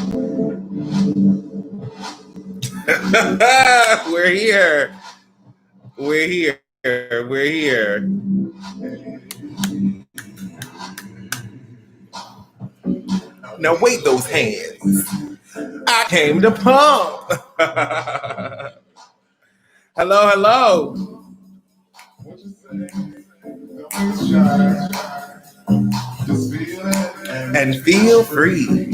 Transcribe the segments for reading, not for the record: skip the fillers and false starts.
We're here. We're here. We're here. Now wait those hands. I came to pump. Hello, hello. And feel free.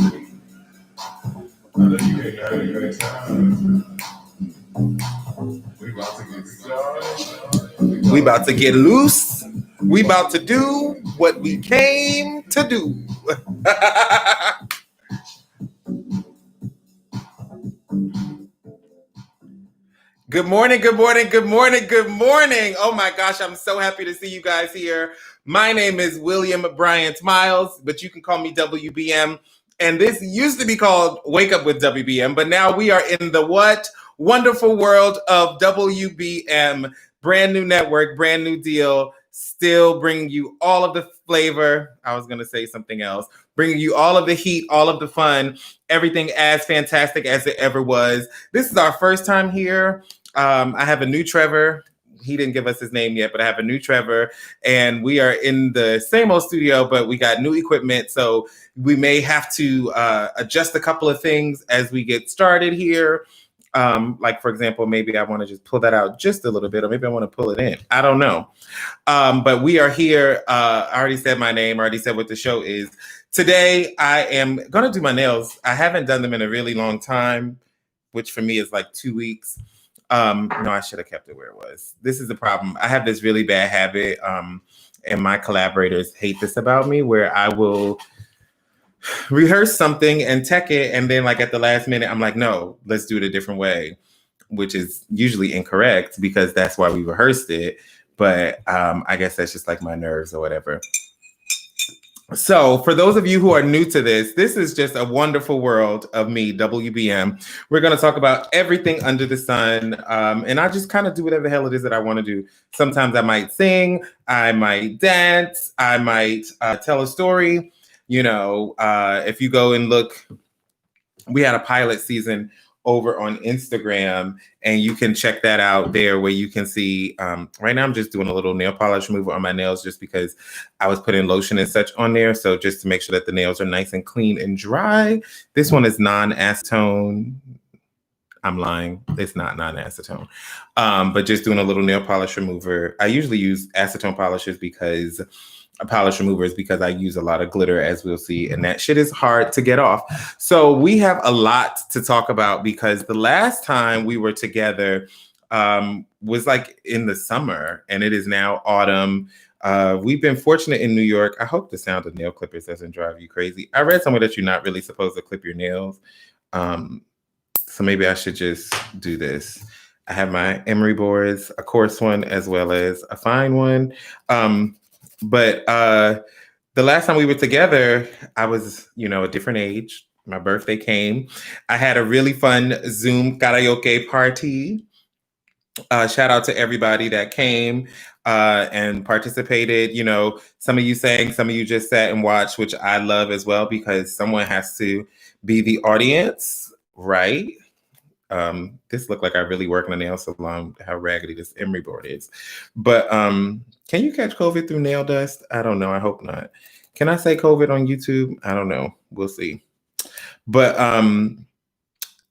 We about to get loose. We about to do what we came to do. Good morning, good morning, good morning, good morning. Oh my gosh, I'm so happy to see you guys here. My name is William Bryant Miles, but you can call me WBM. And this used to be called Wake Up with WBM, but now we are in the what? Wonderful world of WBM. Brand new network, brand new deal, still bringing you all of the flavor. I was going to say something else. Bringing you all of the heat, all of the fun, everything as fantastic as it ever was. This is our first time here. I have a new Trevor. He didn't give us his name yet, but I have a new Trevor. And we are in the same old studio, but we got new equipment. So we may have to adjust a couple of things as we get started here. Like, for example, maybe I want to just pull that out just a little bit, or maybe I want to pull it in. I don't know. But we are here. I already said my name. I already said what the show is. Today, I am going to do my nails. I haven't done them in a really long time, which for me is like 2 weeks. No, I should have kept it where it was. This is the problem. I have this really bad habit, and my collaborators hate this about me, where I will rehearse something and tech it, and then like at the last minute, I'm like, no, let's do it a different way, which is usually incorrect because that's why we rehearsed it. But I guess that's just like my nerves or whatever. So for those of you who are new to this is just a wonderful world of me, WBM. We're going to talk about everything under the sun. And I just kind of do whatever the hell it is that I want to do. Sometimes I might sing, I might dance, I might tell a story. You know, if you go and look, we had a pilot season over on Instagram, and you can check that out there where you can see, right now I'm just doing a little nail polish remover on my nails just because I was putting lotion and such on there. So just to make sure that the nails are nice and clean and dry. This one is non-acetone. I'm lying. It's not non-acetone. But just doing a little nail polish remover. I usually use acetone polishes because I use a lot of glitter, as we'll see, and that shit is hard to get off. So we have a lot to talk about because the last time we were together was like in the summer, and it is now autumn. We've been fortunate in New York. I hope the sound of nail clippers doesn't drive you crazy. I read somewhere that you're not really supposed to clip your nails. So maybe I should just do this. I have my emery boards, a coarse one as well as a fine one. But the last time we were together, I was, a different age. My birthday came. I had a really fun Zoom karaoke party. Shout out to everybody that came and participated. Some of you sang, some of you just sat and watched, which I love as well because someone has to be the audience, right? This looked like I really work in a nail salon, how raggedy this emery board is. But can you catch COVID through nail dust? I don't know. I hope not. Can I say COVID on YouTube? I don't know. We'll see. But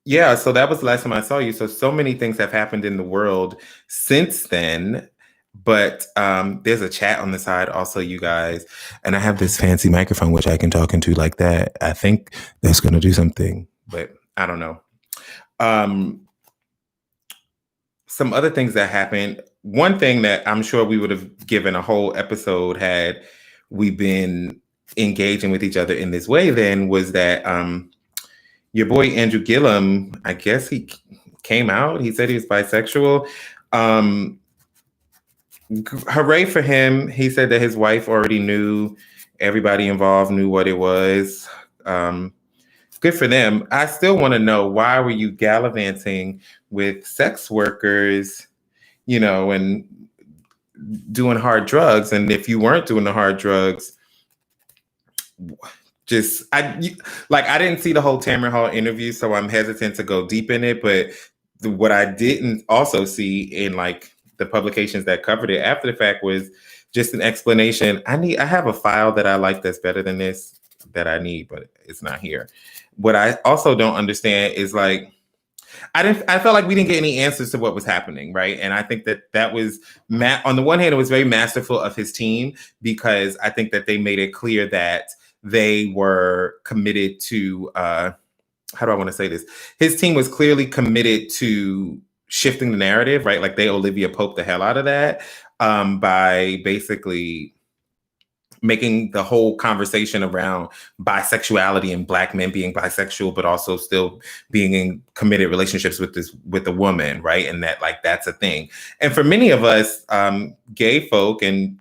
yeah, so that was the last time I saw you. So many things have happened in the world since then. But there's a chat on the side also, you guys. And I have this fancy microphone, which I can talk into like that. I think that's going to do something, but I don't know. Some other things that happened. One thing that I'm sure we would have given a whole episode had we been engaging with each other in this way then was that your boy Andrew Gillum, I guess he came out. He said he was bisexual. Hooray for him. He said that his wife already knew. Everybody involved knew what it was. Good for them. I still want to know, why were you gallivanting with sex workers, and doing hard drugs? And if you weren't doing the hard drugs, I didn't see the whole Tamron Hall interview, so I'm hesitant to go deep in it. But what I didn't also see in like the publications that covered it after the fact was just an explanation. I have a file that I like that's better than this that I need, but it's not here. What I also don't understand is like I felt like we didn't get any answers to what was happening, right? And I think that was on the one hand, it was very masterful of his team because I think that they made it clear that they were committed to how do I want to say this? His team was clearly committed to shifting the narrative, right? Like they Olivia Pope the hell out of that by basically making the whole conversation around bisexuality and Black men being bisexual, but also still being in committed relationships with a woman, right? And that like that's a thing. And for many of us, gay folk, and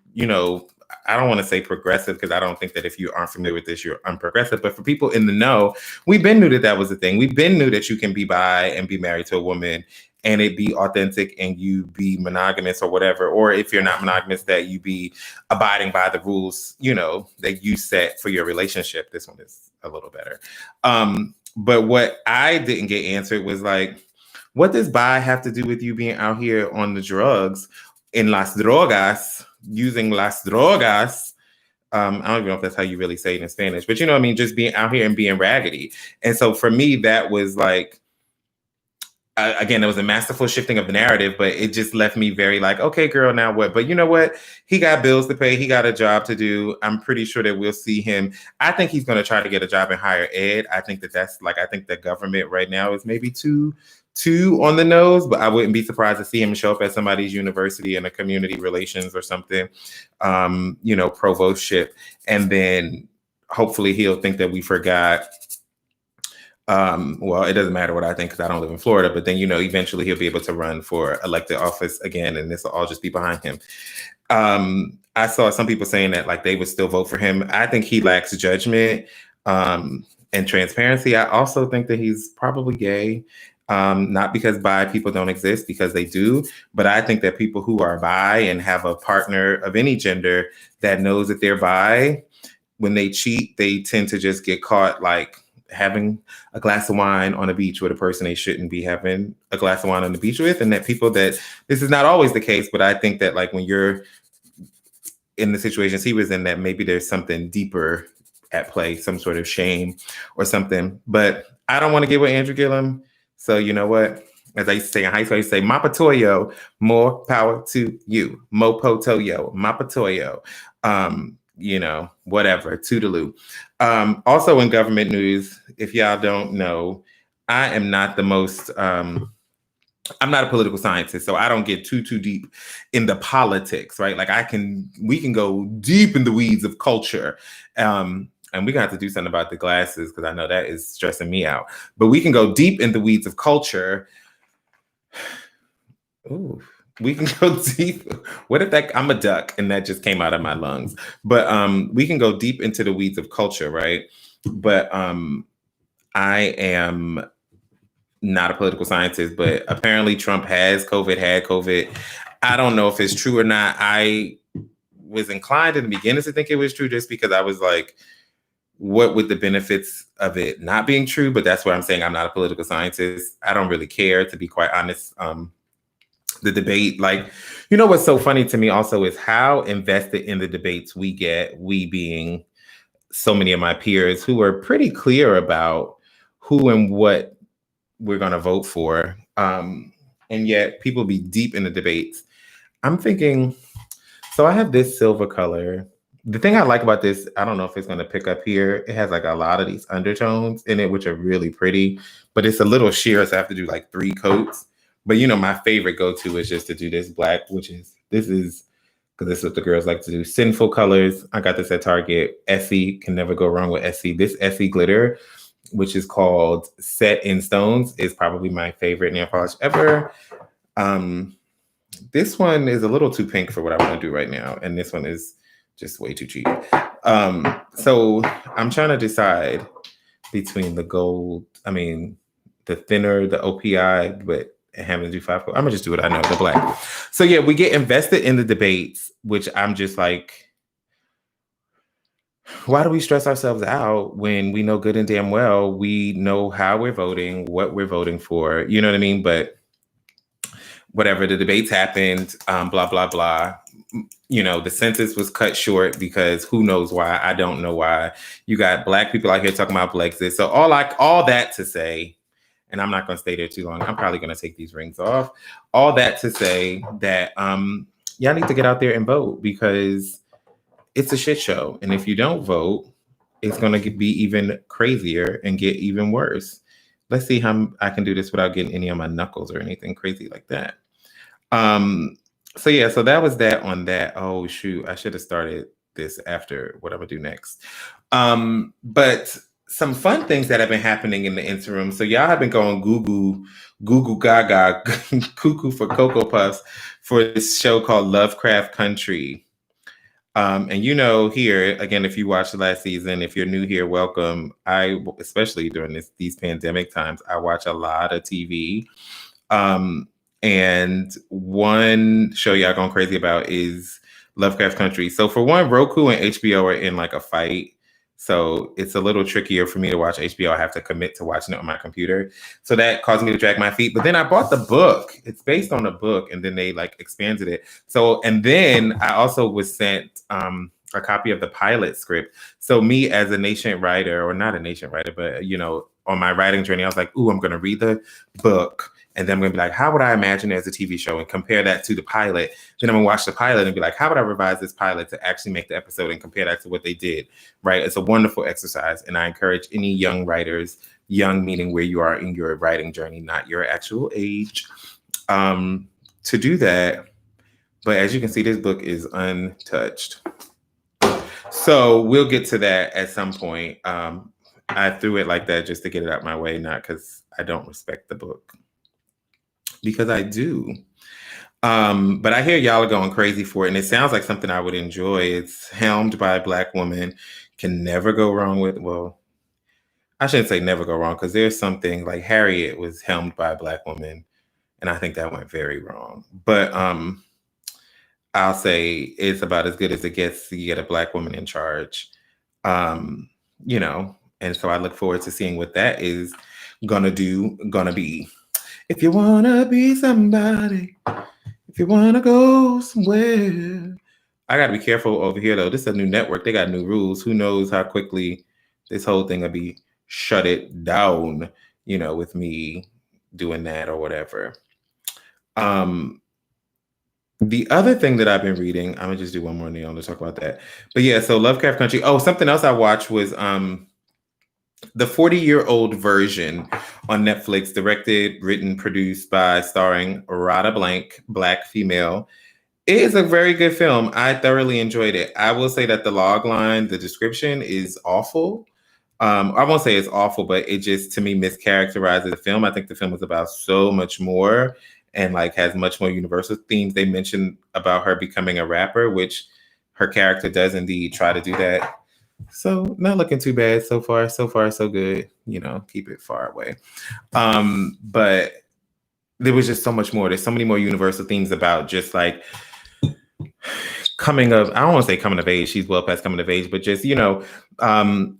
I don't want to say progressive because I don't think that if you aren't familiar with this, you're unprogressive. But for people in the know, we've been knew that was a thing. We've been knew that you can be bi and be married to a woman and it be authentic and you be monogamous or whatever. Or if you're not monogamous, that you be abiding by the rules, that you set for your relationship. This one is a little better. But what I didn't get answered was like, what does bi have to do with you being out here on the drugs in las drogas, using las drogas? I don't even know if that's how you really say it in Spanish, but just being out here and being raggedy. And so for me, that was like, again, it was a masterful shifting of the narrative, but it just left me very like, okay, girl, now what? But you know what? He got bills to pay. He got a job to do. I'm pretty sure that we'll see him. I think he's going to try to get a job in higher ed. I think that's like, I think the government right now is maybe too on the nose, but I wouldn't be surprised to see him show up at somebody's university in a community relations or something, provostship. And then hopefully he'll think that we forgot. Well, it doesn't matter what I think because I don't live in Florida, but then, eventually he'll be able to run for elected office again, and this will all just be behind him. I saw some people saying that like they would still vote for him. I think he lacks judgment and transparency. I also think that he's probably gay, not because bi people don't exist, because they do, but I think that people who are bi and have a partner of any gender that knows that they're bi, when they cheat, they tend to just get caught like having a glass of wine on a beach with a person they shouldn't be having a glass of wine on the beach with. And that this is not always the case, but I think that like when you're in the situations he was in, that maybe there's something deeper at play, some sort of shame or something. But I don't want to get with Andrew Gillum. So you know what? As I used to say in high school, I used to say, Mapatoyo, more power to you. Mopotoyo, Mapatoyo. Whatever, toodaloo. Also in government news, if y'all don't know, I am not the most, I'm not a political scientist, so I don't get too deep in the politics, right? Like we can go deep in the weeds of culture. And we're gonna have to do something about the glasses because I know that is stressing me out. But we can go deep in the weeds of culture. Ooh. We can go deep. What if I'm a duck and that just came out of my lungs? But we can go deep into the weeds of culture, right? But I am not a political scientist, but apparently Trump had COVID. I don't know if it's true or not. I was inclined in the beginning to think it was true just because I was like, what would the benefits of it not being true? But that's why I'm saying I'm not a political scientist. I don't really care, to be quite honest. The debate, like, what's so funny to me also is how invested in the debates we get, we being so many of my peers who are pretty clear about who and what we're going to vote for. And yet people be deep in the debates. I'm thinking, so I have this silver color. The thing I like about this, I don't know if it's going to pick up here. It has like a lot of these undertones in it, which are really pretty, but it's a little sheer. So I have to do like 3 coats. But my favorite go-to is just to do this black, because this is what the girls like to do. Sinful colors. I got this at Target. Essie, can never go wrong with Essie. This Essie glitter, which is called Set in Stones, is probably my favorite nail polish ever. This one is a little too pink for what I want to do right now. And this one is just way too cheap. So I'm trying to decide between the gold, the thinner, the OPI, but having to do 5 coats. I'm gonna just do what I know, the black. So yeah, we get invested in the debates, which I'm just like, why do we stress ourselves out when we know good and damn well we know how we're voting, what we're voting for? You know what I mean? But whatever, the debates happened, blah, blah, blah. You know, the census was cut short because who knows why? I don't know why. You got Black people out here talking about Brexit. So all that to say, and I'm not going to stay there too long. I'm probably going to take these rings off. All that to say that y'all need to get out there and vote because it's a shit show. And if you don't vote, it's going to be even crazier and get even worse. Let's see how I can do this without getting any of my knuckles or anything crazy like that. So yeah, so that was that on that. Oh shoot, I should have started this after what I'm gonna do next. But some fun things that have been happening in the interim. So y'all have been going Google Gaga, cuckoo for Cocoa Puffs for this show called Lovecraft Country. And you know, here again, if you watched the last season, if you're new here, welcome. Especially during these pandemic times, I watch a lot of TV. And one show y'all going crazy about is Lovecraft Country. So for one, Roku and HBO are in like a fight. So it's a little trickier for me to watch HBO. I have to commit to watching it on my computer. So that caused me to drag my feet. But then I bought the book. It's based on a book, and then they like expanded it. So, and then I also was sent a copy of the pilot script. So me as a nascent writer, or not a nascent writer, but you know, on my writing journey, I was like, ooh, I'm gonna read the book. And then I'm gonna be like, how would I imagine it as a TV show and compare that to the pilot? Then I'm gonna watch the pilot and be like, how would I revise this pilot to actually make the episode and compare that to what they did, right? It's a wonderful exercise. And I encourage any young writers, young meaning where you are in your writing journey, not your actual age, to do that. But as you can see, this book is untouched. So we'll get to that at some point. I threw it like that just to get it out my way, not because I don't respect the book. Because I do. But I hear y'all are going crazy for it, and it sounds like something I would enjoy. It's helmed by a Black woman. Can never go wrong with, well, I shouldn't say never go wrong, because there's something like Harriet was helmed by a Black woman, and I think that went very wrong. But I'll say it's about as good as it gets to get a Black woman in charge. You know, and so I look forward to seeing what that is gonna be. If you wanna be somebody, if you wanna go somewhere. I gotta be careful over here though. This is a new network. They got new rules. Who knows how quickly this whole thing will be shut it down, you know, with me doing that or whatever. The other thing that I've been reading, I'm gonna just do one more Neil to talk about that. But yeah, so Lovecraft Country. Oh, something else I watched was the 40-year-old version on Netflix, directed, written, produced by, starring Rada Blank, Black female. It is a very good film. I thoroughly enjoyed it. I will say that the log line, the description is awful. I won't say it's awful, but it just, to me, mischaracterizes the film. I think the film is about so much more and like has much more universal themes. They mentioned about her becoming a rapper, which her character does indeed try to do that. So not looking too bad so far. So far, so good. You know, keep it far away. But there was just so much more. There's so many more universal themes about just like coming of, I don't want to say coming of age. She's well past coming of age, but just, you know,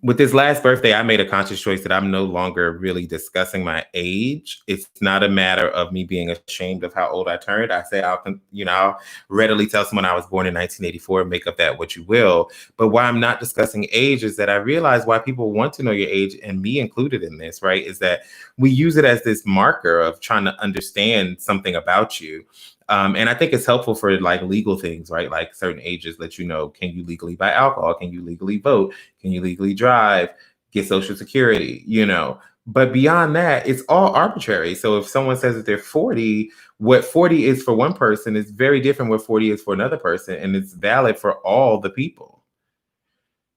with this last birthday, I made a conscious choice that I'm no longer really discussing my age. It's not a matter of me being ashamed of how old I turned. I say I'll readily tell someone I was born in 1984, make of that what you will. But why I'm not discussing age is that I realize why people want to know your age, and me included in this, right, is that we use it as this marker of trying to understand something about you. And I think it's helpful for like legal things, right? Like certain ages let you know, can you legally buy alcohol? Can you legally vote? Can you legally drive? Get Social Security, you know? But beyond that, it's all arbitrary. So if someone says that they're 40, what 40 is for one person is very different what 40 is for another person. And it's valid for all the people.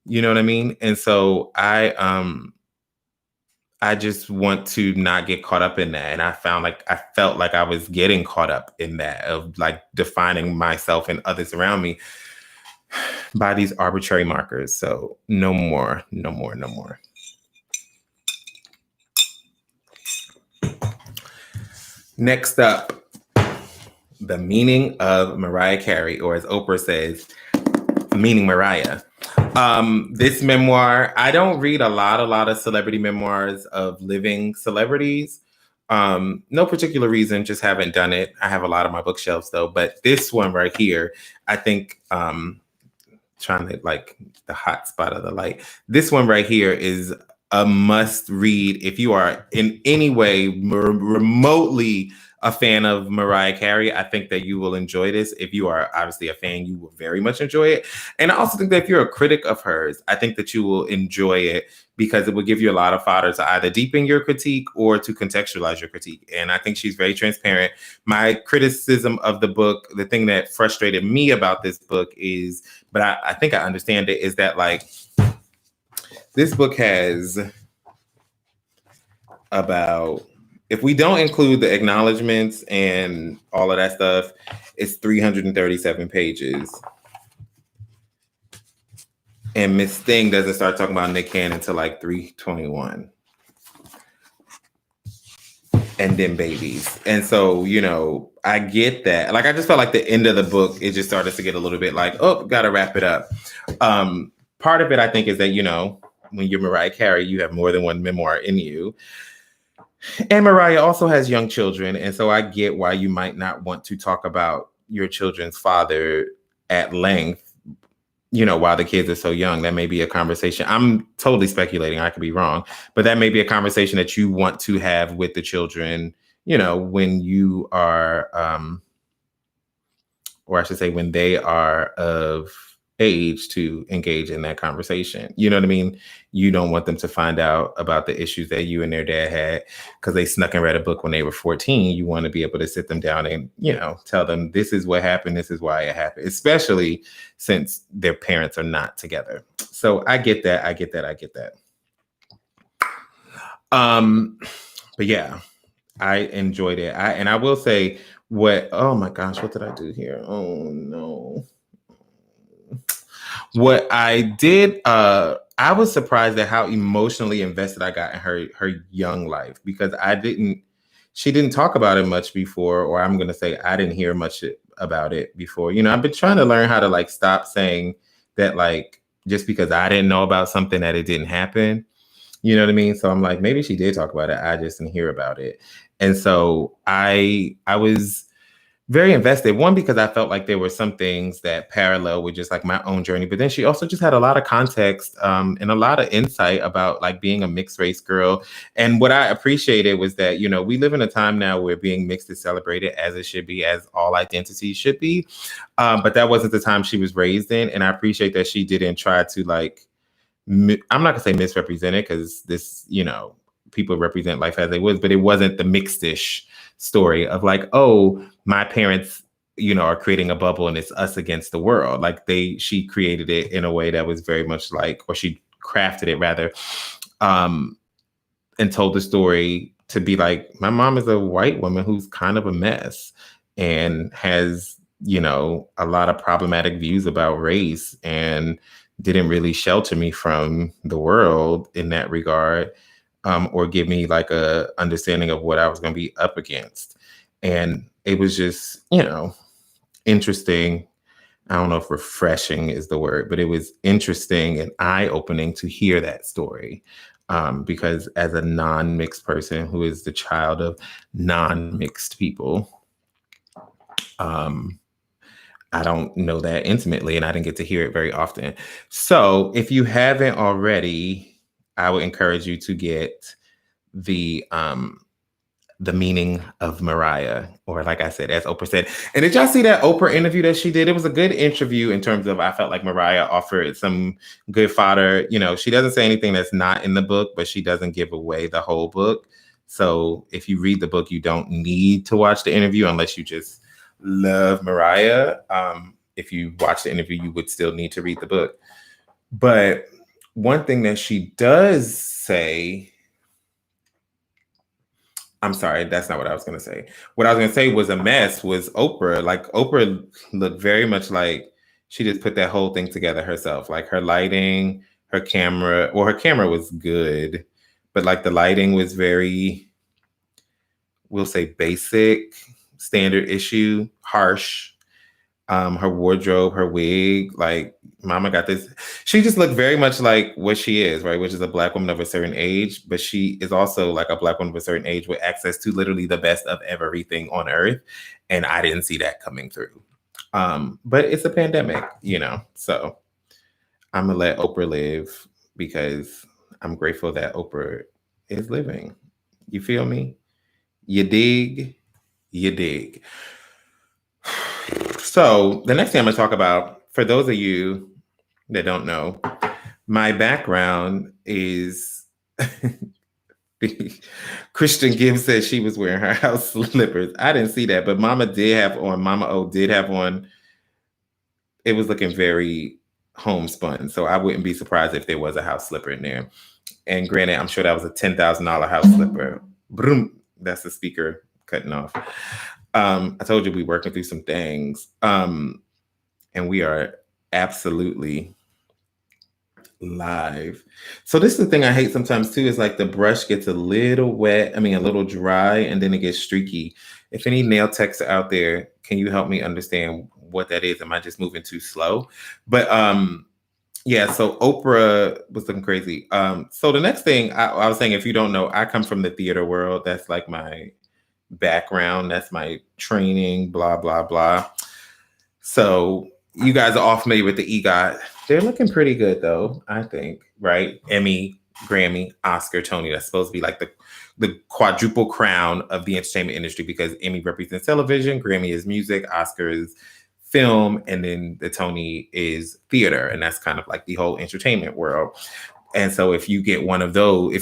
You know what I mean? And so I just want to not get caught up in that. And I felt like I was getting caught up in that of like defining myself and others around me by these arbitrary markers. So no more. Next up, the meaning of Mariah Carey, or as Oprah says, meaning Mariah. This memoir, I don't read a lot of celebrity memoirs of living celebrities. No particular reason, just haven't done it. I have a lot on my bookshelves though, but this one right here, I think, trying to like the hot spot of the light. This one right here is a must read if you are in any way remotely a fan of Mariah Carey. I think that you will enjoy this. If you are obviously a fan, you will very much enjoy it. And I also think that if you're a critic of hers, I think that you will enjoy it because it will give you a lot of fodder to either deepen your critique or to contextualize your critique. And I think she's very transparent. My criticism of the book, the thing that frustrated me about this book is, but I think I understand it, is that like this book has about, if we don't include the acknowledgments and all of that stuff, it's 337 pages. And Miss Thing doesn't start talking about Nick Cannon until like 321. And then babies. And so, you know, I get that. Like, I just felt like the end of the book, it just started to get a little bit like, oh, gotta wrap it up. Part of it, I think, is that, you know, when you're Mariah Carey, you have more than one memoir in you. And Mariah also has young children. And so I get why you might not want to talk about your children's father at length, you know, while the kids are so young. That may be a conversation. I'm totally speculating. I could be wrong. But that may be a conversation that you want to have with the children, you know, when you are, or I should say, when they are of age to engage in that conversation. You know what I mean? You don't want them to find out about the issues that you and their dad had because they snuck and read a book when they were 14. You want to be able to sit them down and, you know, tell them this is what happened. This is why it happened, especially since their parents are not together. So I get that. I get that. But yeah, I enjoyed it. And I will say oh my gosh, what did I do here? Oh no. What I did, I was surprised at how emotionally invested I got in her young life, because she didn't talk about it much before, or I'm going to say I didn't hear much about it before. You know, I've been trying to learn how to like stop saying that, like, just because I didn't know about something that it didn't happen. You know what I mean? So I'm like, maybe she did talk about it. I just didn't hear about it. And so I was very invested. One, because I felt like there were some things that parallel with just like my own journey, but then she also just had a lot of context and a lot of insight about like being a mixed race girl. And what I appreciated was that, you know, we live in a time now where being mixed is celebrated, as it should be, as all identities should be. But that wasn't the time she was raised in. And I appreciate that she didn't try to like, I'm not gonna say misrepresent it, because this, you know, people represent life as they was, but it wasn't the mixed-ish story of like, oh, my parents, you know, are creating a bubble and it's us against the world. Like she created it in a way that was very much like, or she crafted it rather, and told the story to be like, my mom is a white woman who's kind of a mess and has, you know, a lot of problematic views about race and didn't really shelter me from the world in that regard. Or give me like a understanding of what I was going to be up against. And it was just, you know, interesting. I don't know if refreshing is the word, but it was interesting and eye-opening to hear that story. Because as a non-mixed person who is the child of non-mixed people, I don't know that intimately, and I didn't get to hear it very often. So if you haven't already, I would encourage you to get the meaning of Mariah, or like I said, as Oprah said. And did y'all see that Oprah interview that she did? It was a good interview in terms of, I felt like Mariah offered some good fodder. You know, she doesn't say anything that's not in the book, but she doesn't give away the whole book. So if you read the book, you don't need to watch the interview unless you just love Mariah. If you watch the interview, you would still need to read the book. But one thing that she does say, I'm sorry, that's not what I was going to say. What I was going to say was a mess was Oprah. Like Oprah looked very much like she just put that whole thing together herself. Like her lighting, her camera, well, her camera was good, but like the lighting was very, we'll say basic, standard issue, harsh. Her wardrobe, her wig, like Mama got this. She just looked very much like what she is, right? Which is a Black woman of a certain age, but she is also like a Black woman of a certain age with access to literally the best of everything on earth. And I didn't see that coming through. But it's a pandemic, so I'm gonna let Oprah live because I'm grateful that Oprah is living. You feel me? You dig? You dig. So the next thing I'm going to talk about, for those of you that don't know, my background is Christian Gibbs said she was wearing her house slippers. I didn't see that, but Mama O did have on. It was looking very homespun, so I wouldn't be surprised if there was a house slipper in there. And granted, I'm sure that was a $10,000 house slipper. Broom, that's the speaker cutting off. I told you we working through some things. And we are absolutely live. So this is the thing I hate sometimes too, is like the brush gets a little wet, a little dry, and then it gets streaky. If any nail techs are out there, can you help me understand what that is? Am I just moving too slow? But yeah, so Oprah was looking crazy. So the next thing I was saying, if you don't know, I come from the theater world. That's like my background. That's my training, blah, blah, blah. So you guys are all familiar with the EGOT. They're looking pretty good though, I think, right? Emmy, Grammy, Oscar, Tony. That's supposed to be like the quadruple crown of the entertainment industry, because Emmy represents television, Grammy is music, Oscar is film, and then the Tony is theater. And that's kind of like the whole entertainment world. And so if you get one of those,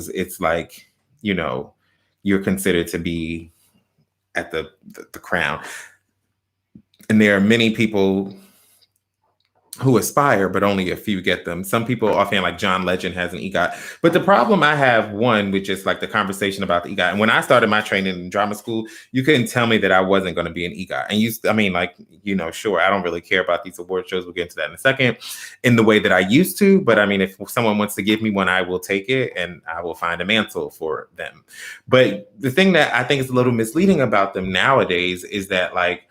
it's like, you're considered to be at the crown. And there are many people who aspire, but only a few get them. Some people offhand, like John Legend, has an EGOT. But the problem I have, one, with just like the conversation about the EGOT. And when I started my training in drama school, you couldn't tell me that I wasn't going to be an EGOT. And sure, I don't really care about these award shows. We'll get into that in a second, in the way that I used to. But if someone wants to give me one, I will take it and I will find a mantle for them. But the thing that I think is a little misleading about them nowadays is that, like,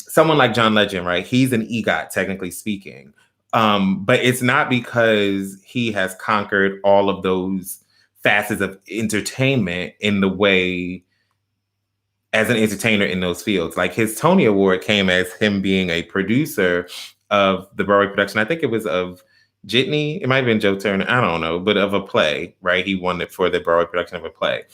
someone like John Legend, right? He's an EGOT, technically speaking. But it's not because he has conquered all of those facets of entertainment in the way as an entertainer in those fields. Like, his Tony Award came as him being a producer of the Broadway production. I think it was of Jitney. It might have been Joe Turner. I don't know, but of a play, right? He won it for the Broadway production of a play.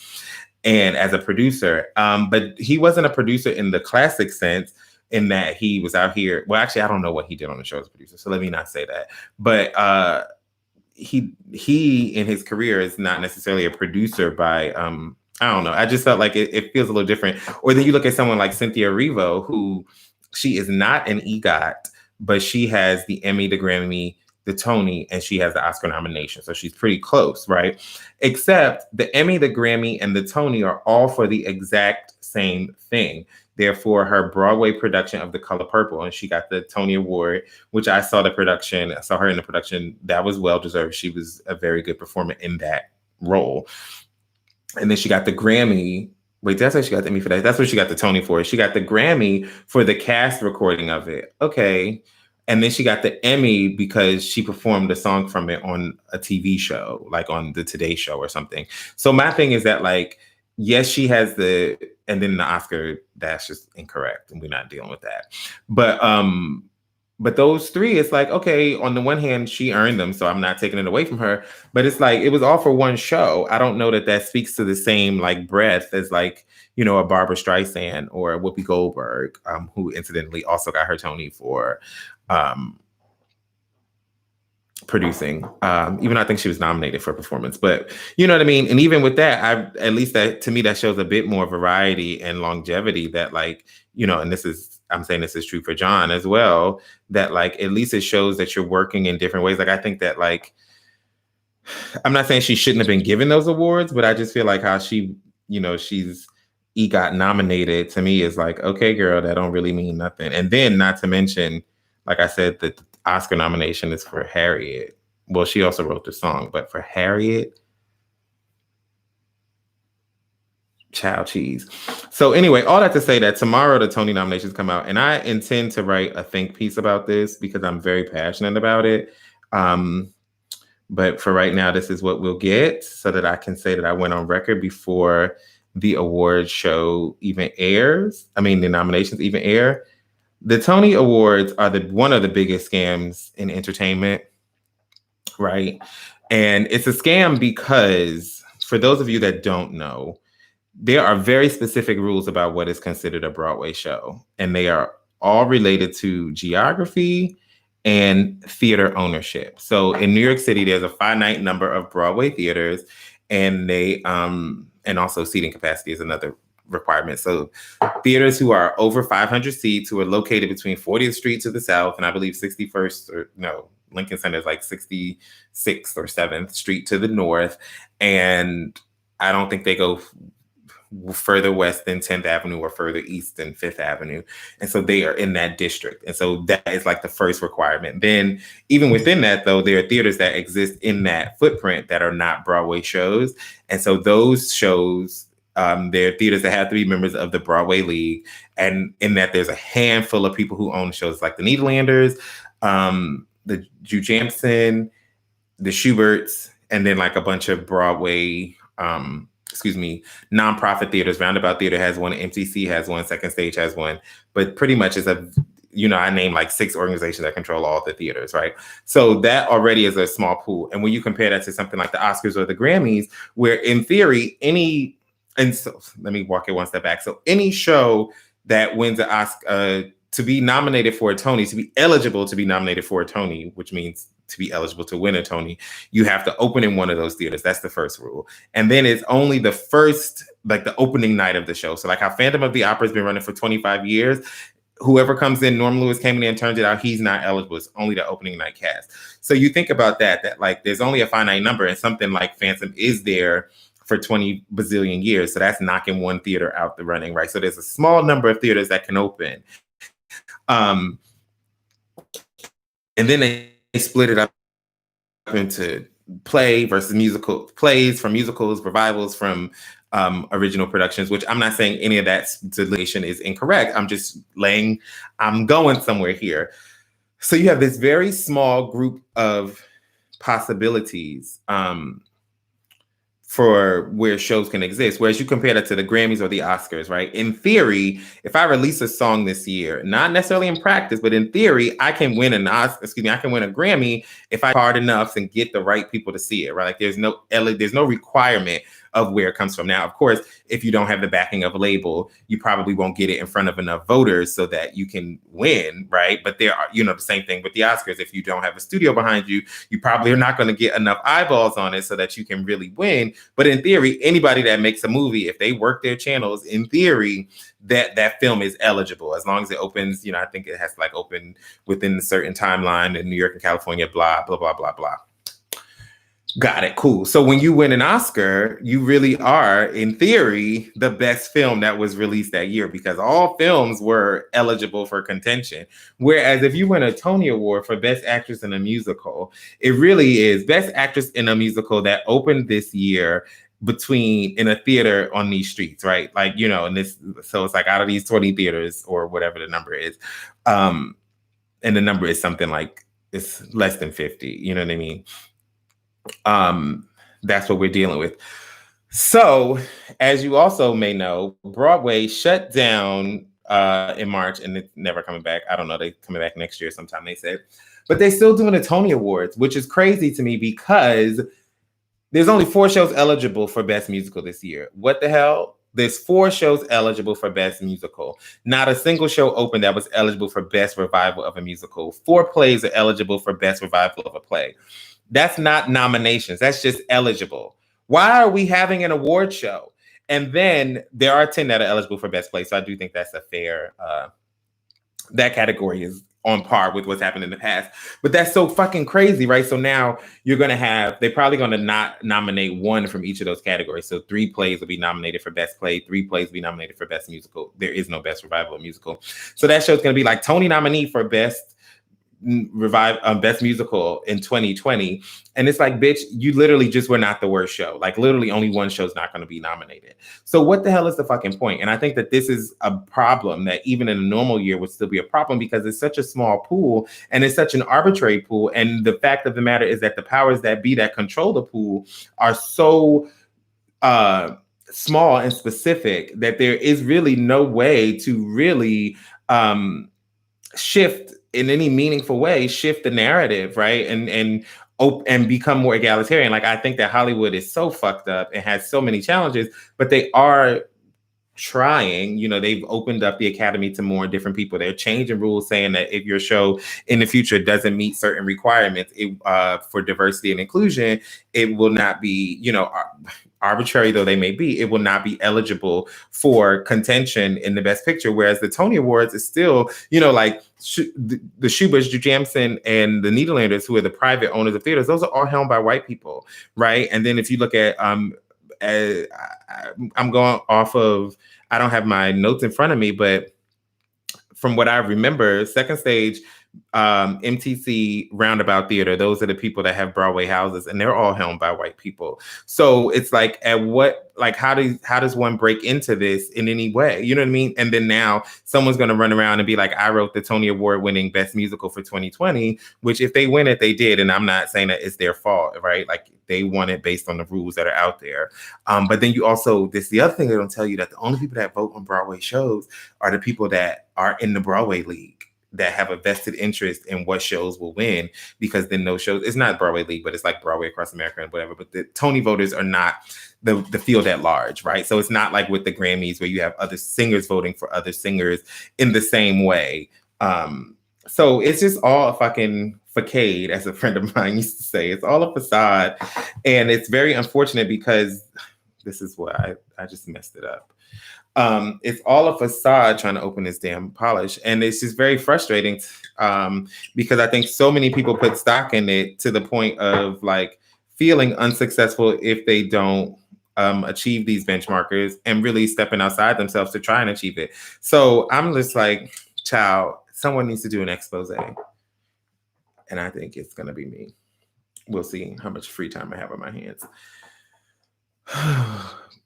And as a producer, but he wasn't a producer in the classic sense, in that he was out here. Well, actually, I don't know what he did on the show as a producer, so let me not say that. But he in his career is not necessarily a producer by, I don't know. I just felt like it feels a little different. Or then you look at someone like Cynthia Erivo, who, she is not an EGOT, but she has the Emmy, the Grammy, the Tony, and she has the Oscar nomination. So she's pretty close, right? Except the Emmy, the Grammy, and the Tony are all for the exact same thing. Therefore, her Broadway production of The Color Purple, and she got the Tony Award, which I saw her in the production. That was well-deserved. She was a very good performer in that role. And then she got the Grammy. Wait, that's why she got the Emmy for that. That's what she got the Tony for. She got the Grammy for the cast recording of it. Okay. And then she got the Emmy because she performed a song from it on a TV show, like on the Today Show or something. So my thing is that, like, yes, she has and then the Oscar, that's just incorrect, and we're not dealing with that. But those three, it's like, okay, on the one hand, she earned them, so I'm not taking it away from her. But it's like, it was all for one show. I don't know that speaks to the same, like, breadth as, like, a Barbara Streisand or Whoopi Goldberg, who incidentally also got her Tony for producing, even though I think she was nominated for performance, but you know what I mean? And even with that, at least that, to me, that shows a bit more variety and longevity, that, like, and I'm saying this is true for John as well, that, like, at least it shows that you're working in different ways. Like, I think that, like, I'm not saying she shouldn't have been given those awards, but I just feel like how she, she's EGOT nominated, to me, is like, okay, girl, that don't really mean nothing. And then, not to mention, like I said, the Oscar nomination is for Harriet. Well, she also wrote the song, but for Harriet, Child cheese. So anyway, all that to say that tomorrow the Tony nominations come out, and I intend to write a think piece about this because I'm very passionate about it. But for right now, this is what we'll get so that I can say that I went on record before the award show even airs. I mean, the nominations even air. The Tony Awards are one of the biggest scams in entertainment, right? And it's a scam because, for those of you that don't know, there are very specific rules about what is considered a Broadway show, and they are all related to geography and theater ownership. So in New York City, there's a finite number of Broadway theaters, and and also seating capacity is another requirement. So theaters who are over 500 seats, who are located between 40th Street to the south, and I believe 61st or no, Lincoln Center is like 66th or 7th Street to the north, and I don't think they go further west than 10th Avenue or further east than 5th Avenue. And so they are in that district. And so that is like the first requirement. Then even within that, though, there are theaters that exist in that footprint that are not Broadway shows. And so those shows, there are theaters that have to be members of the Broadway League. And in that, there's a handful of people who own shows like the Nederlanders, the Jujamson, the Schuberts, and then like a bunch of Broadway nonprofit theaters. Roundabout Theater has one, MTC has one, Second Stage has one, but pretty much it's I named like 6 organizations that control all the theaters, right? So that already is a small pool. And when you compare that to something like the Oscars or the Grammys, where in theory, so let me walk it one step back. So any show that wins an Oscar, to be nominated for a Tony, to be eligible to be nominated for a Tony, which means to be eligible to win a Tony, you have to open in one of those theaters. That's the first rule. And then it's only the first, like the opening night of the show. So like how Phantom of the Opera has been running for 25 years, whoever comes in, Norm Lewis came in and turned it out, he's not eligible. It's only the opening night cast. So you think about that like there's only a finite number, and something like Phantom is there for 20 bazillion years. So that's knocking one theater out the running, right? So there's a small number of theaters that can open. And then they split it up into play versus musical, plays from musicals, revivals from original productions, which I'm not saying any of that delineation is incorrect. I'm going somewhere here. So you have this very small group of possibilities for where shows can exist. Whereas you compare that to the Grammys or the Oscars, right? In theory, if I release a song this year, not necessarily in practice, but in theory, I can win I can win a Grammy if I hard enough and get the right people to see it, right? Like there's no requirement of where it comes from. Now, of course, if you don't have the backing of a label, you probably won't get it in front of enough voters so that you can win, right? But there are, the same thing with the Oscars. If you don't have a studio behind you, you probably are not going to get enough eyeballs on it so that you can really win. But in theory, anybody that makes a movie, if they work their channels, in theory, that film is eligible as long as it opens. I think it has to like open within a certain timeline in New York and California, blah, blah, blah, blah, blah. Got it. Cool. So when you win an Oscar, you really are, in theory, the best film that was released that year because all films were eligible for contention. Whereas if you win a Tony Award for Best Actress in a Musical, it really is Best Actress in a Musical that opened this year in a theater on these streets, right? Like, and so it's like out of these 20 theaters or whatever the number is. And the number is something like, it's less than 50, you know what I mean? That's what we're dealing with. So, as you also may know, Broadway shut down in March, and it's never coming back. I don't know. They're coming back next year sometime, they said. But they're still doing the Tony Awards, which is crazy to me because there's only 4 shows eligible for Best Musical this year. What the hell? There's 4 shows eligible for Best Musical. Not a single show open that was eligible for Best Revival of a Musical. 4 plays are eligible for Best Revival of a Play. That's not nominations. That's just eligible. Why are we having an award show? And then there are 10 that are eligible for Best Play. So I do think that's a fair, that category is on par with what's happened in the past. But that's so fucking crazy, right? So now they're probably going to not nominate 1 from each of those categories. So 3 plays will be nominated for Best Play. 3 plays will be nominated for Best Musical. There is no Best Revival of Musical. So that show's going to be like Tony nominee for Best revive Best Musical in 2020. And it's like, bitch, you literally just were not the worst show. Like literally only one show's not going to be nominated. So what the hell is the fucking point? And I think that this is a problem that even in a normal year would still be a problem because it's such a small pool and it's such an arbitrary pool. And the fact of the matter is that the powers that be that control the pool are so small and specific that there is really no way to really shift in any meaningful way, shift the narrative, right? And become more egalitarian. Like I think that Hollywood is so fucked up and has so many challenges, but they are trying. They've opened up the academy to more different people. They're changing rules saying that if your show in the future doesn't meet certain requirements for diversity and inclusion, it will not be, arbitrary though they may be, it will not be eligible for contention in the Best Picture. Whereas the Tony Awards is still, like the Schuberts, Jujamson, and the Nederlanders, who are the private owners of theaters, those are all held by white people, right? And then if you look at, I'm going off of, I don't have my notes in front of me, but from what I remember, Second Stage, MTC, Roundabout Theater, those are the people that have Broadway houses, and they're all held by white people. So it's like, how does one break into this in any way? You know what I mean? And then now someone's going to run around and be like, I wrote the Tony Award winning Best Musical for 2020, which if they win it, they did. And I'm not saying that it's their fault, right? Like they won it based on the rules that are out there. But then you also, the other thing they don't tell you, that the only people that vote on Broadway shows are the people that are in the Broadway League, that have a vested interest in what shows will win, because then those shows, it's not Broadway League, but it's like Broadway Across America and whatever. But the Tony voters are not the field at large, right? So it's not like with the Grammys where you have other singers voting for other singers in the same way. So it's just all a fucking facade, as a friend of mine used to say. It's all a facade. And it's very unfortunate because this is what I just messed it up. It's all a facade trying to open this damn polish. And it's just very frustrating because I think so many people put stock in it to the point of like feeling unsuccessful if they don't achieve these benchmarkers and really stepping outside themselves to try and achieve it. So I'm just like, child, someone needs to do an expose. And I think it's going to be me. We'll see how much free time I have on my hands.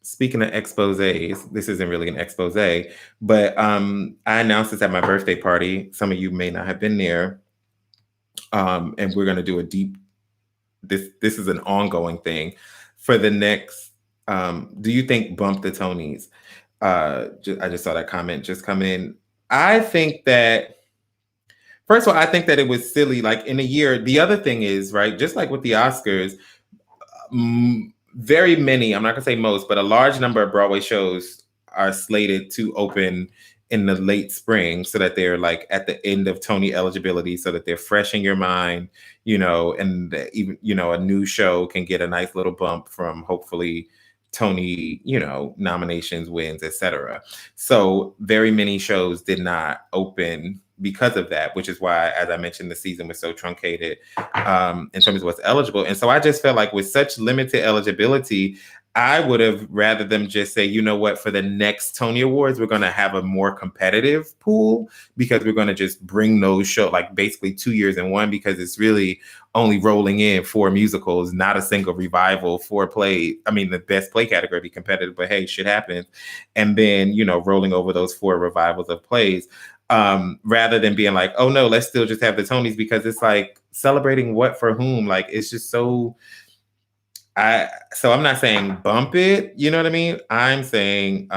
Speaking of exposés, this isn't really an expose, but I announced this at my birthday party. Some of you may not have been there. And we're going to do this is an ongoing thing for the next, do you think bump the Tonys? I just saw that comment just come in. I think that, first of all, I think that it was silly. Like in a year, the other thing is, right, just like with the Oscars, very many, I'm not gonna say most, but a large number of Broadway shows are slated to open in the late spring so that they're like at the end of Tony eligibility, so that they're fresh in your mind, and even, a new show can get a nice little bump from hopefully Tony, nominations, wins, etc. So very many shows did not open because of that, which is why, as I mentioned, the season was so truncated in terms of what's eligible. And so I just felt like with such limited eligibility, I would have rather them just say, you know what, for the next Tony Awards, we're going to have a more competitive pool, because we're going to just bring those shows, like basically 2 years in one, because it's really only rolling in 4 musicals, not a single revival, 4 play. I mean, the best play category be competitive, but hey, shit happens. And then, rolling over those 4 revivals of plays. Rather than being like, oh no, let's still just have the Tonys, because it's like celebrating what for whom. Like it's just so so I'm not saying bump it, you know what I mean? I'm saying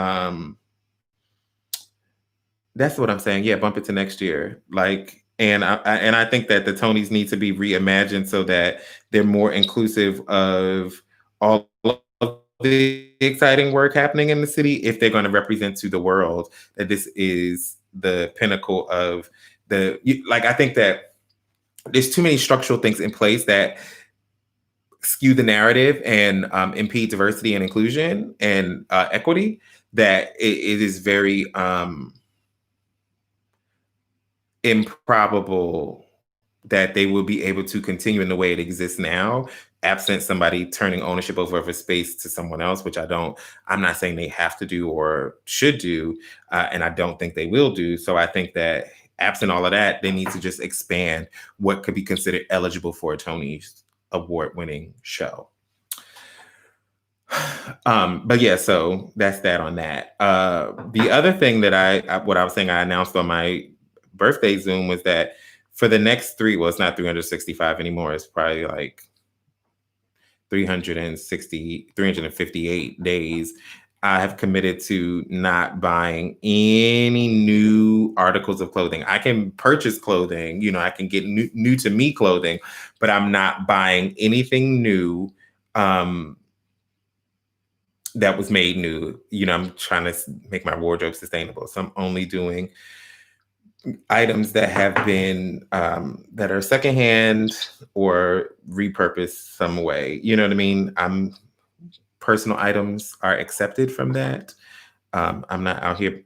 that's what I'm saying. Yeah, bump it to next year. Like, and I think that the Tonys need to be reimagined so that they're more inclusive of all of the exciting work happening in the city, if they're going to represent to the world that this is the pinnacle of I think that there's too many structural things in place that skew the narrative and impede diversity and inclusion and equity, that it is very improbable that they will be able to continue in the way it exists now, absent somebody turning ownership over of a space to someone else, which I'm not saying they have to do or should do, and I don't think they will do. So I think that absent all of that, they need to just expand what could be considered eligible for a Tony award-winning show. But yeah, so that's that on that. The other thing that what I was saying I announced on my birthday Zoom was that for the next it's not 365 anymore. It's probably like 358 days. I have committed to not buying any new articles of clothing. I can purchase clothing, I can get new to me clothing, but I'm not buying anything new that was made new. I'm trying to make my wardrobe sustainable. So I'm only doing items that have been that are secondhand or repurposed some way. You know what I mean? Personal items are accepted from that. I'm not out here,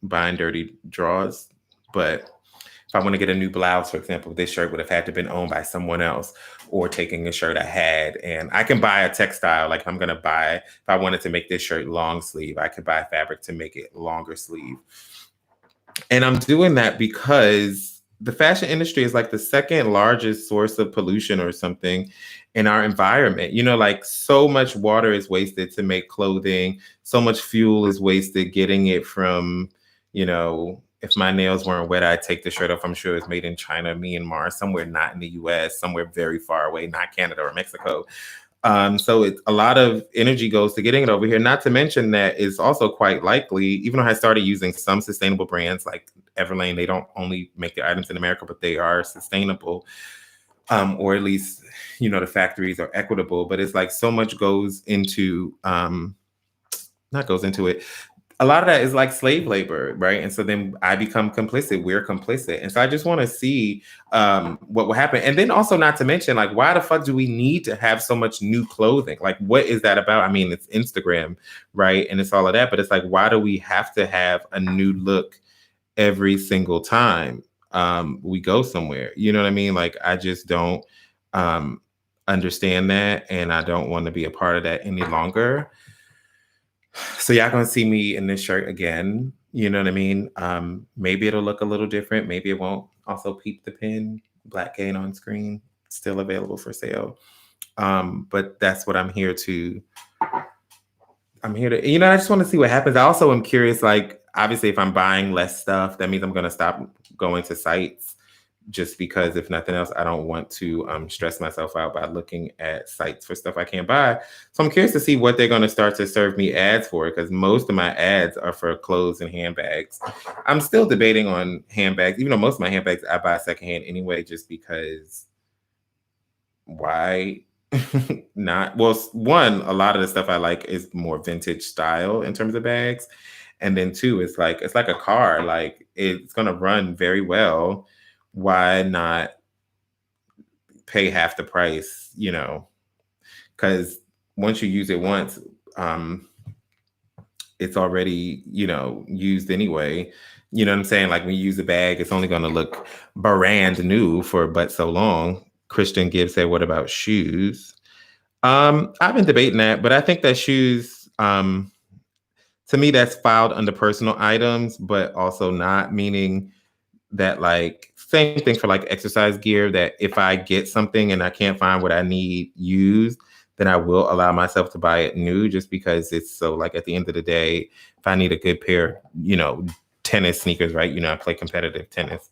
buying dirty drawers. But if I want to get a new blouse, for example, this shirt would have had to been owned by someone else, or taking a shirt I had. And I can buy a textile, like I'm going to buy, if I wanted to make this shirt long sleeve, I could buy fabric to make it longer sleeve. And I'm doing that because the fashion industry is like the second largest source of pollution or something in our environment. Like so much water is wasted to make clothing. So much fuel is wasted getting it from, if my nails weren't wet, I'd take the shirt off. I'm sure it's made in China, Myanmar, somewhere not in the US, somewhere very far away, not Canada or Mexico. So it's a lot of energy goes to getting it over here. Not to mention that it's also quite likely, even though I started using some sustainable brands like Everlane, they don't only make their items in America, but they are sustainable, or at least, the factories are equitable. But it's like so much goes into, a lot of that is like slave labor, right? And so then I become complicit. We're complicit. And so I just want to see what will happen. And then also, not to mention, like, why the fuck do we need to have so much new clothing? Like, what is that about? I mean, it's Instagram, right? And it's all of that. But it's like, why do we have to have a new look every single time we go somewhere? You know what I mean? Like, I just don't understand that. And I don't want to be a part of that any longer. So y'all gonna see me in this shirt again. You know what I mean? Maybe it'll look a little different. Maybe it won't. Also, Peep the Pin, Black Gain on Screen, still available for sale. But that's what I'm here to. I just want to see what happens. I also am curious, like, obviously, if I'm buying less stuff, that means I'm gonna stop going to sites. Just because, if nothing else, I don't want to stress myself out by looking at sites for stuff I can't buy. So I'm curious to see what they're going to start to serve me ads for, because most of my ads are for clothes and handbags. I'm still debating on handbags, even though most of my handbags I buy secondhand anyway, just because why not? Well, one, a lot of the stuff I like is more vintage style in terms of bags. And then two, it's like a car, like it's going to run very well. Why not pay half the price, because once you use it once, it's already, used anyway. You know what I'm saying? Like when you use a bag, it's only going to look brand new for but so long. Christian Gibbs said, what about shoes? I've been debating that, but I think that shoes, to me, that's filed under personal items, but also not, meaning that, like, same thing for like exercise gear, that if I get something and I can't find what I need used, then I will allow myself to buy it new, just because it's so, like, at the end of the day, if I need a good pair, tennis sneakers, right? I play competitive tennis.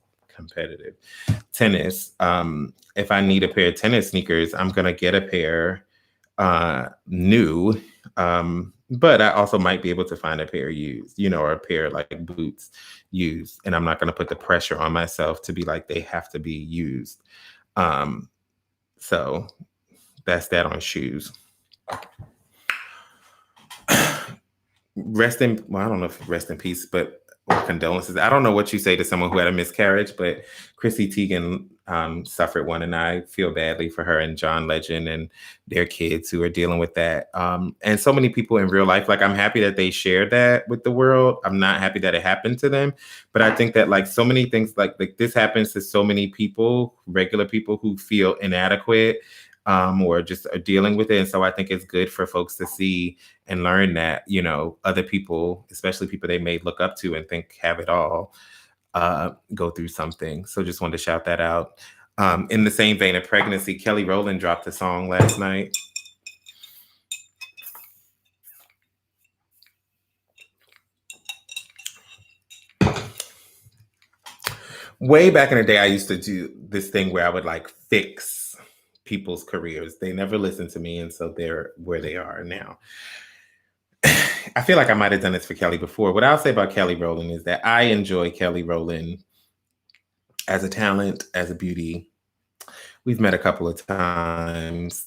If I need a pair of tennis sneakers, I'm going to get a pair new. But I also might be able to find a pair used, or a pair like boots used. And I'm not going to put the pressure on myself to be like, they have to be used. So that's that on shoes. I don't know if rest in peace, but or condolences. I don't know what you say to someone who had a miscarriage, but Chrissy Teigen suffered one, and I feel badly for her and John Legend and their kids who are dealing with that. And so many people in real life, like, I'm happy that they shared that with the world. I'm not happy that it happened to them, but I think that, like, so many things like this happens to so many people, regular people who feel inadequate, or just are dealing with it. And so I think it's good for folks to see and learn that, other people, especially people they may look up to and think have it all, go through something. So just wanted to shout that out. In the same vein of pregnancy, Kelly Rowland dropped a song last night. Way back in the day, I used to do this thing where I would like fix people's careers. They never listened to me, and so they're where they are now. I feel like I might have done this for Kelly before. What I'll say about Kelly Rowland is that I enjoy Kelly Rowland as a talent, as a beauty. We've met a couple of times.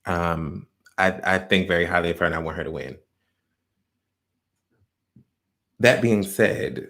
I think very highly of her, and I want her to win. That being said,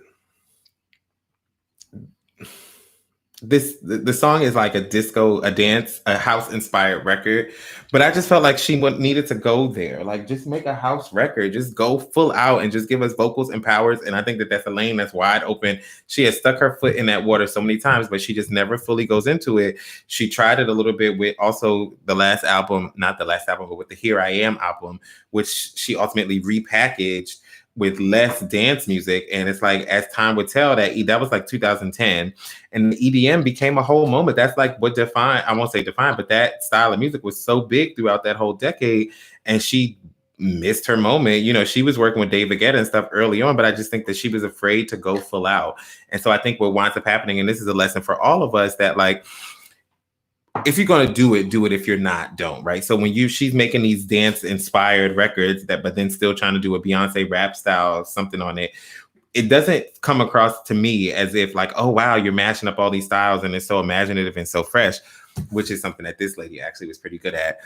the song is like a disco, a dance, a house inspired record, but I just felt like she needed to go there. Like, just make a house record, just go full out and just give us vocals and powers. And I think that that's a lane that's wide open. She has stuck her foot in that water so many times, but she just never fully goes into it. She tried it a little bit with also the last album, not the last album, but with the Here I Am album, which she ultimately repackaged with less dance music. And it's like, as time would tell, that was like 2010, and the EDM became a whole moment. That's like what I won't say defined, but that style of music was so big throughout that whole decade, and she missed her moment. You know, she was working with David Guetta and stuff early on, but I just think that she was afraid to go full out. And so I think what winds up happening, and this is a lesson for all of us, that like, if you're going to do it. If you're not, don't, right? So when she's making these dance inspired records but then still trying to do a Beyonce rap style, something on it, it doesn't come across to me as if like, oh, wow, you're mashing up all these styles and it's so imaginative and so fresh, which is something that this lady actually was pretty good at.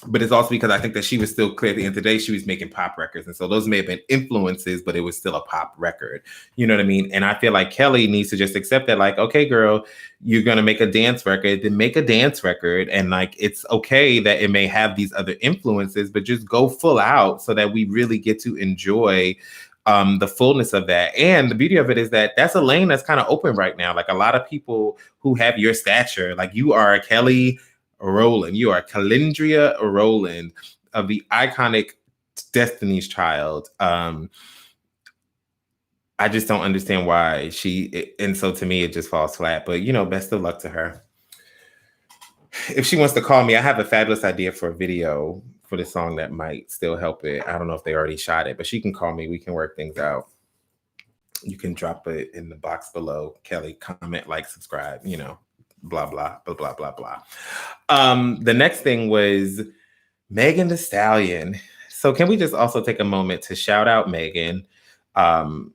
But it's also because I think that she was still clear at the end of the day, she was making pop records. And so those may have been influences, but it was still a pop record. You know what I mean? And I feel like Kelly needs to just accept that, like, okay, girl, you're going to make a dance record, then make a dance record. And like, it's okay that it may have these other influences, but just go full out so that we really get to enjoy the fullness of that. And the beauty of it is that that's a lane that's kind of open right now. Like, a lot of people who have your stature, like you are a Kelly Rowland, you are Calendria Rowland of the iconic Destiny's Child. I just don't understand why and so to me it just falls flat. But you know, best of luck to her. If she wants to call me, I have a fabulous idea for a video for the song that might still help it. I don't know if they already shot it, but she can call me. We can work things out. You can drop it in the box below. Kelly, comment, like, subscribe, you know. Blah, blah, blah, blah, blah, blah. The next thing was Megan Thee Stallion. So can we just also take a moment to shout out Megan and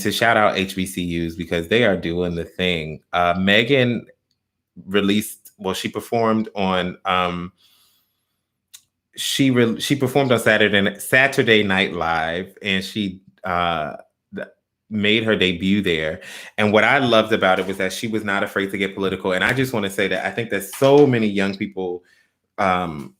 to shout out HBCUs, because they are doing the thing. Megan she performed on she performed on Saturday Night Live, and she made her debut there. And what I loved about it was that she was not afraid to get political. And I just want to say that I think that so many young people, well,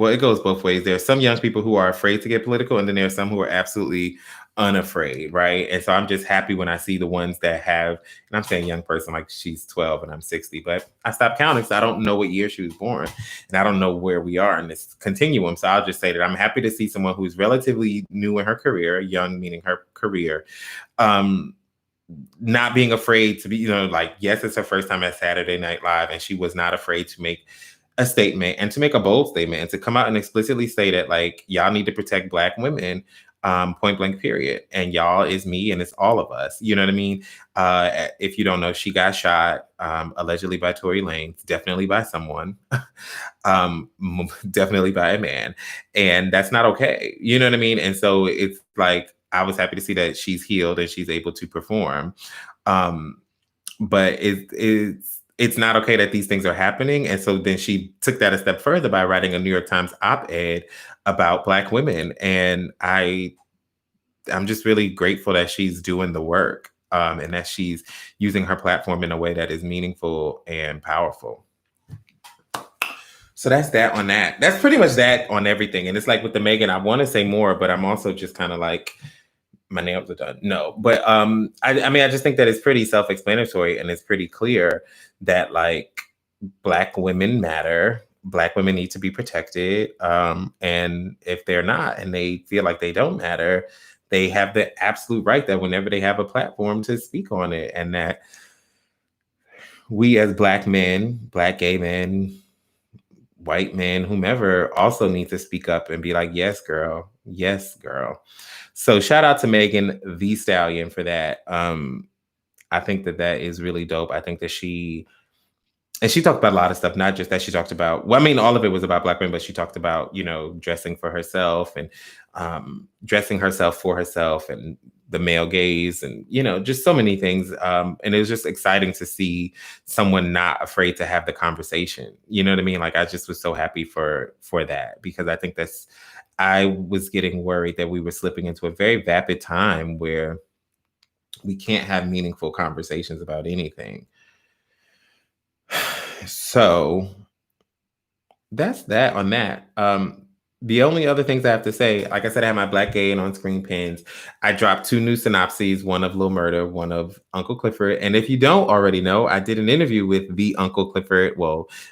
it goes both ways. There are some young people who are afraid to get political, and then there are some who are absolutely unafraid, right? And so I'm just happy when I see the ones that have, and I'm saying young person like she's 12 and I'm 60, but I stopped counting, so I don't know what year she was born, and I don't know where we are in this continuum. So I'll just say that I'm happy to see someone who's relatively new in her career, young meaning her career, not being afraid to be, you know, like, yes, it's her first time at Saturday Night Live, and she was not afraid to make a statement and to make a bold statement and to come out and explicitly say that, like, y'all need to protect Black women, point blank period. And y'all is me, and it's all of us. You know what I mean? If you don't know, she got shot, allegedly by Tory Lanez, definitely by someone, definitely by a man. And that's not okay. You know what I mean? And so it's like, I was happy to see that she's healed and she's able to perform. But it's not okay that these things are happening. And so then she took that a step further by writing a New York Times op-ed about Black women. And I'm just really grateful that she's doing the work, and that she's using her platform in a way that is meaningful and powerful. So that's that on that. That's pretty much that on everything. And it's like with the Megan, I want to say more, but I'm also just kind of like, my nails are done. No, but I mean, I just think that it's pretty self-explanatory, and it's pretty clear that, like, Black women matter. Black women need to be protected. And if they're not, and they feel like they don't matter, they have the absolute right that whenever they have a platform to speak on it, and that we as Black men, Black gay men, white men, whomever, also need to speak up and be like, yes, girl. Yes, girl. So shout out to Megan Thee Stallion for that. I think that is really dope. I think that she talked about a lot of stuff, not just that. She talked about, well, I mean, all of it was about Black women, but she talked about, dressing for herself and dressing herself for herself and the male gaze and, just so many things. And it was just exciting to see someone not afraid to have the conversation. You know what I mean? Like, I just was so happy for that, because I think I was getting worried that we were slipping into a very vapid time where we can't have meaningful conversations about anything. So that's that on that. The only other things I have to say, like I said, I have my Black Gay and on-screen pins. I dropped 2 new synopses, one of Lil Murder, one of Uncle Clifford. And if you don't already know, I did an interview with the Uncle Clifford,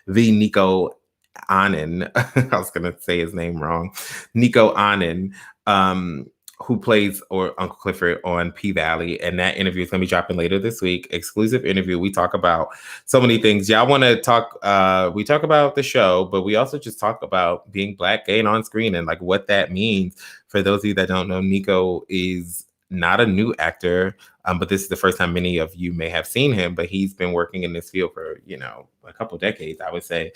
the Nico Annan. I was going to say his name wrong. Nico Annan, who plays Uncle Clifford on P-Valley. And that interview is going to be dropping later this week. Exclusive interview. We talk about so many things. Y'all want to talk, we talk about the show, but we also just talk about being Black, gay, and on screen and like what that means. For those of you that don't know, Nico is not a new actor, but this is the first time many of you may have seen him, but he's been working in this field for, a couple decades, I would say.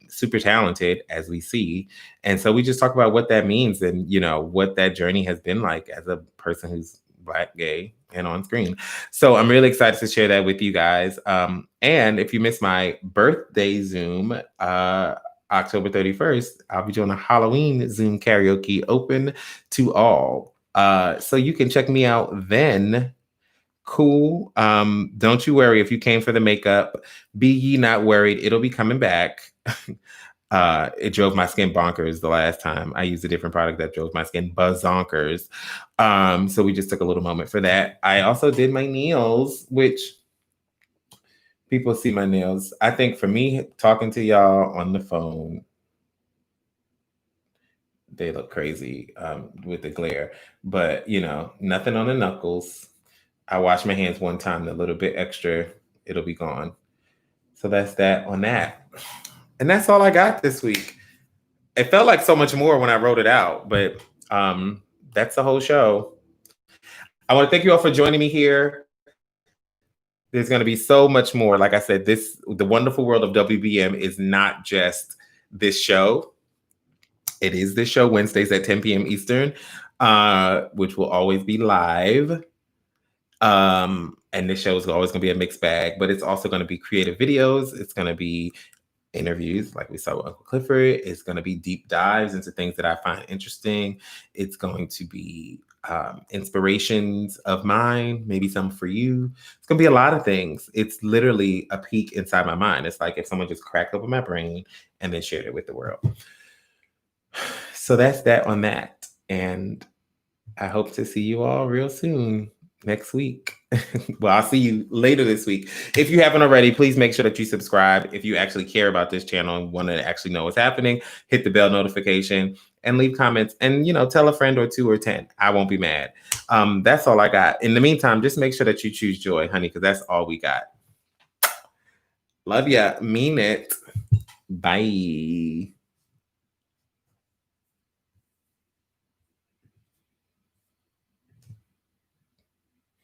Super talented, as we see. And so we just talk about what that means and, what that journey has been like as a person who's Black, gay, and on screen. So I'm really excited to share that with you guys. And if you missed my birthday Zoom, October 31st, I'll be doing a Halloween Zoom karaoke open to all. So you can check me out then. Cool. Don't you worry if you came for the makeup. Be ye not worried. It'll be coming back. It drove my skin bonkers the last time. I used a different product that drove my skin bazonkers. So we just took a little moment for that. I also did my nails, which people see my nails. I think for me, talking to y'all on the phone, they look crazy with the glare. But, nothing on the knuckles. I wash my hands one time, a little bit extra, it'll be gone. So that's that on that. And that's all I got this week. It felt like so much more when I wrote it out, but that's the whole show. I want to thank you all for joining me here. There's going to be so much more. Like I said, the wonderful world of WBM is not just this show. It is this show Wednesdays at 10 p.m. Eastern, which will always be live. And this show is always going to be a mixed bag, but it's also going to be creative videos. It's going to be interviews like we saw with Uncle Clifford. It's going to be deep dives into things that I find interesting. It's going to be inspirations of mine, maybe some for you. It's going to be a lot of things. It's literally a peek inside my mind. It's like if someone just cracked open my brain and then shared it with the world. So that's that on that. And I hope to see you all real soon. Next week. Well, I'll see you later this week. If you haven't already, please make sure that you subscribe. If you actually care about this channel and want to actually know what's happening, hit the bell notification and leave comments and, tell a friend or 2 or 10. I won't be mad. That's all I got. In the meantime, just make sure that you choose joy, honey, because that's all we got. Love ya. Mean it. Bye.